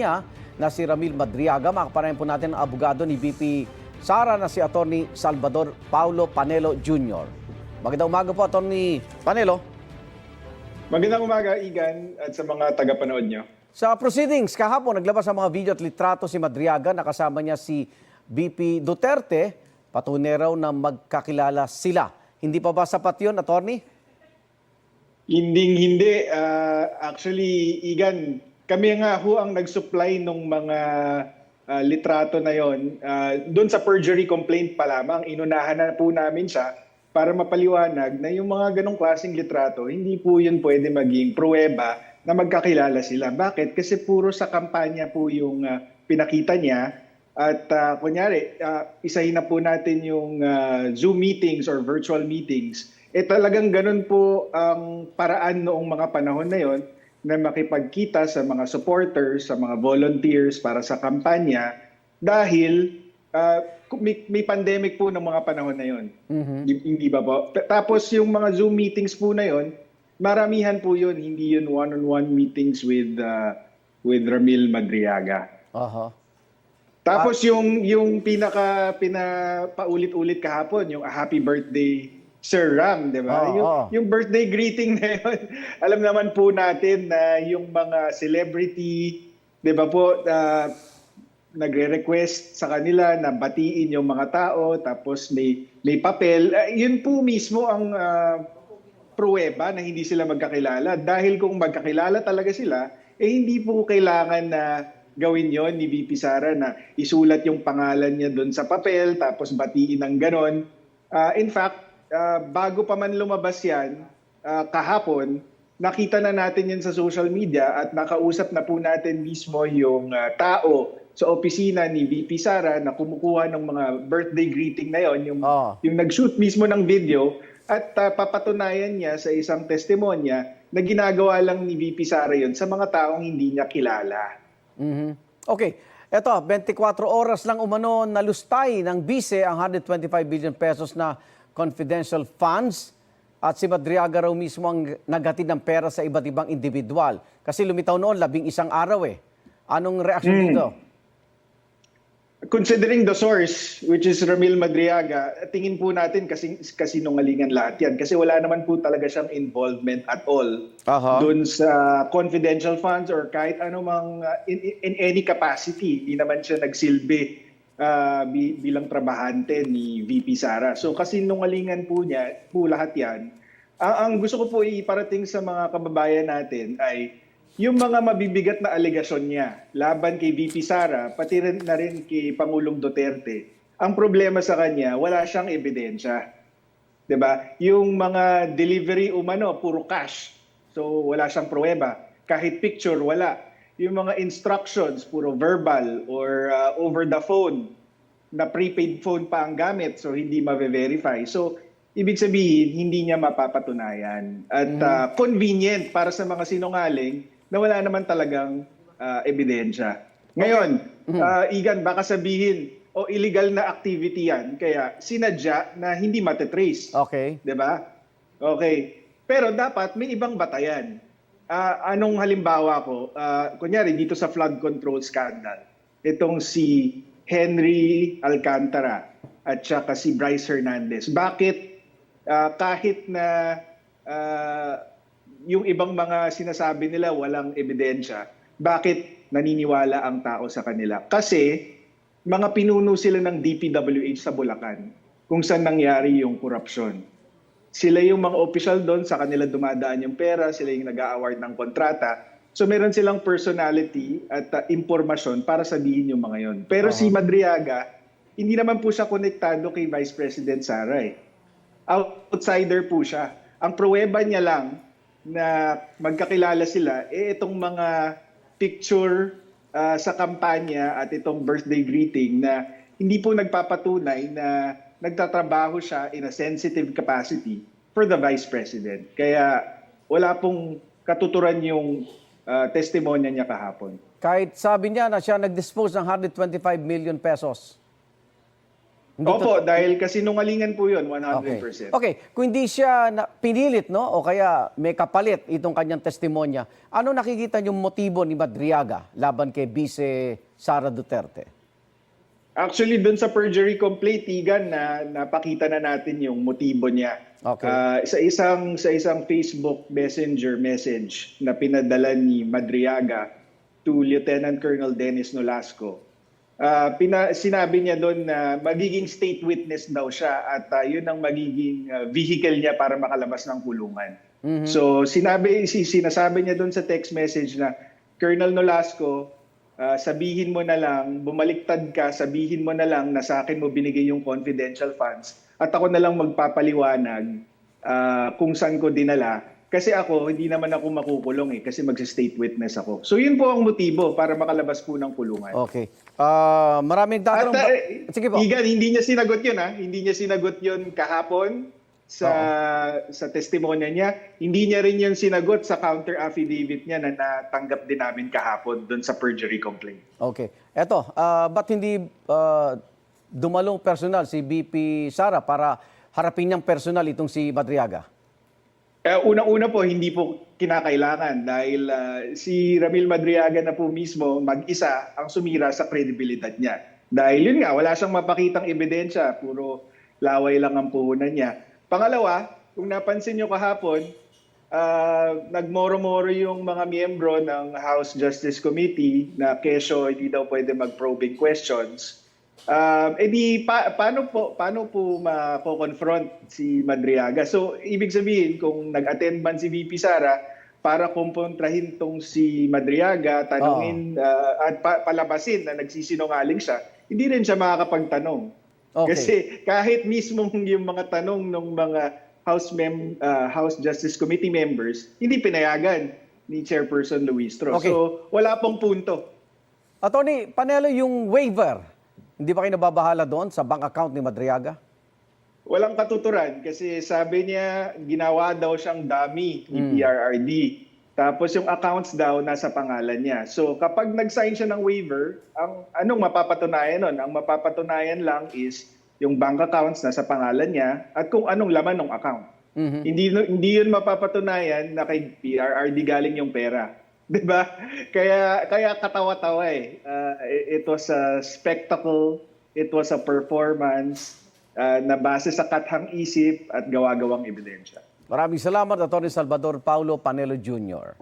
na si Ramil Madriaga. Makapanayan po natin ang abogado ni VP Sara na si Atty. Salvador Paulo Panelo Jr. Magandang umaga po, Atty. Panelo. Magandang umaga, Igan, at sa mga tagapanood nyo. Sa proceedings, kahapon naglabas ang mga video at litrato si Madriaga. Nakasama niya si VP Duterte. Patunay raw na magkakilala sila. Hindi pa ba sapat yun, Atty.? Hindi. Actually, Igan, kami nga ho ang nag-supply ng mga litrato na yon. Doon sa perjury complaint pa lamang, inunahan na po namin siya para mapaliwanag na yung mga ganong klaseng litrato, hindi po yun pwede maging pruweba na magkakilala sila. Bakit? Kasi puro sa kampanya po yung pinakita niya. At kunyari, isahin na po natin yung Zoom meetings or virtual meetings. Talagang ganun po ang paraan noong mga panahon na yon na makipagkita sa mga supporters, sa mga volunteers para sa kampanya dahil may pandemic po ng mga panahon na yon. Hindi ba po? Tapos yung mga Zoom meetings po na yon, maramihan po yun, hindi yun one-on-one meetings with Ramil Madriaga. Tapos yung pinapaulit-ulit kahapon, yung happy birthday Sir Ram, di ba? Yung birthday greeting na yun, alam naman po natin na yung mga celebrity, di ba po, nagre-request sa kanila na batiin yung mga tao, tapos may papel. Yun po mismo ang pruweba na hindi sila magkakilala. Dahil kung magkakilala talaga sila, hindi po kailangan na gawin yon ni VP Sara na isulat yung pangalan niya doon sa papel, tapos batiin ng ganon. In fact, bago pa man lumabas yan, kahapon, nakita na natin yan sa social media at nakausap na po natin mismo yung tao sa opisina ni VP Sara na kumukuha ng mga birthday greeting na yon, yung nag-shoot mismo ng video at papatunayan niya sa isang testimonya na ginagawa lang ni VP Sara yon sa mga taong hindi niya kilala. Okay. Eto, 24 oras lang umano nalustay ng bise ang 125 billion pesos na confidential funds at si Madriaga raw mismo ang naghatid ng pera sa iba't ibang individual. Kasi lumitaw noon, 11 araw eh. Anong reaksyon dito? Considering the source, which is Ramil Madriaga, tingin po natin kasinungalingan lahat yan. Kasi wala naman po talaga siyang involvement at all doon sa confidential funds or kahit anumang in any capacity. Hindi naman siya nagsilbi bilang trabahante ni VP Sara. So kasinungalingan po niya, po lahat yan. Ang gusto ko po iparating sa mga kababayan natin ay yung mga mabibigat na alegasyon niya laban kay VP Sara, pati na rin kay Pangulong Duterte, ang problema sa kanya, wala siyang ebidensya. 'Di ba? Yung mga delivery umano, puro cash. So wala siyang pruweba. Kahit picture, wala. Yung mga instructions, puro verbal or over the phone, na prepaid phone pa ang gamit, so hindi ma-verify. So ibig sabihin, hindi niya mapapatunayan. At convenient para sa mga sinungaling na wala naman talagang ebidensya. Ngayon, Igan, baka sabihin, illegal na activity yan, kaya sinadya na hindi matetrace. Okay. Diba? Okay. Pero dapat may ibang batayan. Anong halimbawa ko? Kunyari, dito sa flood control scandal, itong si Henry Alcantara at saka si Bryce Hernandez. Bakit kahit na yung ibang mga sinasabi nila walang ebidensya, bakit naniniwala ang tao sa kanila? Kasi mga pinuno sila ng DPWH sa Bulacan kung saan nangyari yung korupsyon. Sila yung mga opisyal doon, sa kanila dumadaan yung pera, sila yung nag-a-award ng kontrata. So meron silang personality at impormasyon para sabihin yung mga yon. Pero si Madriaga, hindi naman po siya konektado kay Vice President Sara eh. Outsider po siya. Ang pruweba niya lang na magkakilala sila, itong mga picture sa kampanya at itong birthday greeting na hindi po nagpapatunay na nagtatrabaho siya in a sensitive capacity for the Vice President. Kaya wala pong katuturan yung testimonya niya kahapon. Kahit sabi niya na siya nag-dispose ng 125 million pesos. Opo, dahil kasinungalingan po yun, 100%. Okay, kung hindi siya pinilit, no, o kaya may kapalit itong kanyang testimonya, ano nakikita niyong motibo ni Madriaga laban kay Vice Sara Duterte? Actually, dun sa perjury complaint, Tigan, na napakita na natin yung motibo niya. Okay. Sa isang Facebook Messenger message na pinadala ni Madriaga to Lieutenant Colonel Dennis Nolasco, sinabi niya doon na magiging state witness daw siya at yun ang magiging vehicle niya para makalabas ng kulungan. So sinasabi niya doon sa text message na, Colonel Nolasco, sabihin mo na lang, bumaliktad ka, sabihin mo na lang na sa akin mo binigay yung confidential funds at ako na lang magpapaliwanag kung saan ko dinala. Kasi ako, hindi naman ako makukulong kasi magsa-state witness ako. So yun po ang motibo para makalabas po ng kulungan. Okay. Maraming tatanong. Sige po. Igan, hindi niya sinagot yun Hindi niya sinagot yun kahapon sa testimonya niya. Hindi niya rin yun sinagot sa counter affidavit niya na natanggap din namin kahapon doon sa perjury complaint. Okay. Eto, ba't hindi dumalong personal si BP Sara para harapin niyang personal itong si Madriaga? Unang-una po, hindi po kinakailangan dahil si Ramil Madriaga na po mismo mag-isa ang sumira sa kredibilidad niya. Dahil yun nga, wala siyang mapakitang ebidensya, puro laway lang ang puhunan niya. Pangalawa, kung napansin niyo kahapon, nagmoro-moro yung mga miyembro ng House Justice Committee na kesyo hindi daw pwede mag-probing questions. Paano po mako-confront si Madriaga? So, ibig sabihin, kung nag-attend man si VP Sara para kumpontrahin tong si Madriaga, tanungin at palabasin na nagsisinungaling siya, hindi rin siya makakapagtanong. Okay. Kasi kahit mismo yung mga tanong ng mga House Justice Committee members, hindi pinayagan ni Chairperson Luistro. Okay. So, wala pong punto. Attorney Panelo, yung waiver, hindi ba kayo nababahala doon sa bank account ni Madriaga? Walang katuturan kasi sabi niya ginawa daw siyang dummy ni PRRD. Tapos yung accounts daw nasa pangalan niya. So kapag nag-sign siya ng waiver, anong mapapatunayan nun? Ang mapapatunayan lang is yung bank accounts nasa pangalan niya at kung anong laman ng account. Hindi yun mapapatunayan na kay PRRD galing yung pera. 'Di ba? Kaya katawa-tawa it was a spectacle, it was a performance na base sa kathang isip at gawa-gawang ebidensya. Maraming salamat, Atty. Salvador Paulo Panelo Jr.